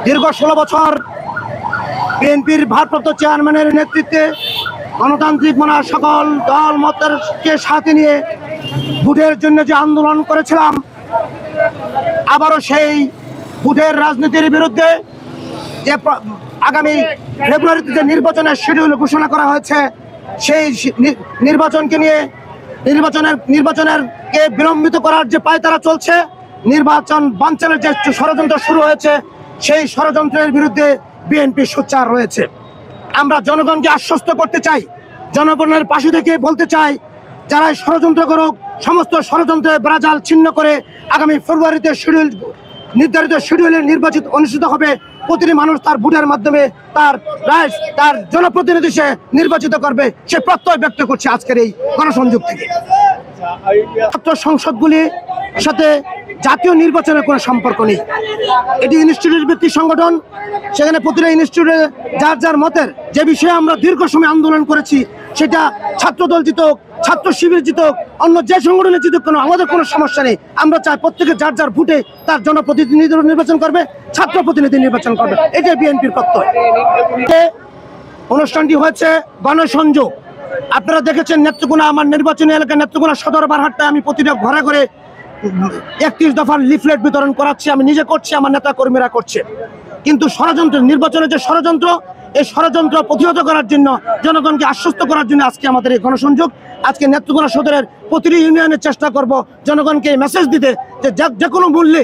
দীর্ঘ 16 বছর বিএনপির ভারপ্রাপ্ত চেয়ারম্যানের নেতৃত্বে গণতান্ত্রিক মনা সকল দল মতকে সাথে নিয়ে ভোটের জন্য যে আন্দোলন করেছিলাম, আবারও সেই ভোটের রাজনীতির বিরুদ্ধে যে আগামী ফেব্রুয়ারিতে যে নির্বাচনের শিডিউল ঘোষণা করা হয়েছে, সেই নির্বাচনকে নিয়ে নির্বাচনের কে বিলম্বিত করার যে পায়তারা চলছে, নির্বাচন বানচালের যে ষড়যন্ত্র শুরু হয়েছে, সেই ষড়যন্ত্রের বিরুদ্ধে বিএনপি সোচ্চার রয়েছে। আমরা জনগণকে আশ্বস্ত করতে চাই, জনগণের পাশে থেকে বলতে চাই, যারা ষড়যন্ত্র করুক, সমস্ত ষড়যন্ত্রের বেড়াজাল ছিন্ন করে আগামী ফেব্রুয়ারিতে নির্ধারিত শিডিউলে নির্বাচিত অনুষ্ঠিত হবে। প্রতিটি মানুষ তার ভোটের মাধ্যমে তার জনপ্রতিনিধি সে নির্বাচিত করবে, সে প্রত্যয় ব্যক্ত করছে আজকের এই গণসংযোগ থেকে। ছাত্র সংসদগুলির সাথে জাতীয় নির্বাচনের কোনো সম্পর্ক নেই। এটি ইনস্টিটিউট ভিত্তিক সংগঠন, সেখানে প্রতিটা ইনস্টিটিউটে যার যার মতের যে বিষয়ে আমরা দীর্ঘ সময় আন্দোলন করেছি, সেটা ছাত্রদল জিতুক, ছাত্র শিবির জিতুক, অন্য যে সংগঠনে জিতুক কেন, আমাদের কোনো সমস্যা নেই। আমরা চাই প্রত্যেকে যার যার ভোটে তার জনপ্রতিনিধি নির্বাচন করবে, ছাত্র প্রতিনিধি নির্বাচন করবে, এটাই বিএনপির প্রত্যয়। অনুষ্ঠানটি হয়েছে গণসংযোগ। আপনারা দেখেছেন নেত্রকোনা, আমার নির্বাচনী এলাকা নেত্রকোনা সদর বারহাট্টায় আমি প্রতিটা ঘরে ঘরে 31 দফার লিফলেট বিতরণ করাচ্ছি, আমি নিজে করছি, আমার নেতা কর্মীরা করছে। কিন্তু ষড়যন্ত্র, নির্বাচনের যে ষড়যন্ত্র, এই ষড়যন্ত্র প্রতিহত করার জন্য, জনগণকে আশ্বস্ত করার জন্য আজকে আমাদের এই গণসংযোগ। আজকে নেত্রকোনা সদরের প্রতিটি ইউনিয়নের চেষ্টা করব জনগণকে এই মেসেজ দিতে যে যে কোনো মূল্যে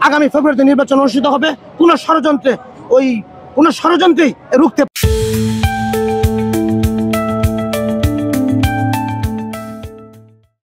আগামী ফেব্রুয়ারিতে নির্বাচন অনুষ্ঠিত হবে। কোনো ষড়যন্ত্রেই রুখতে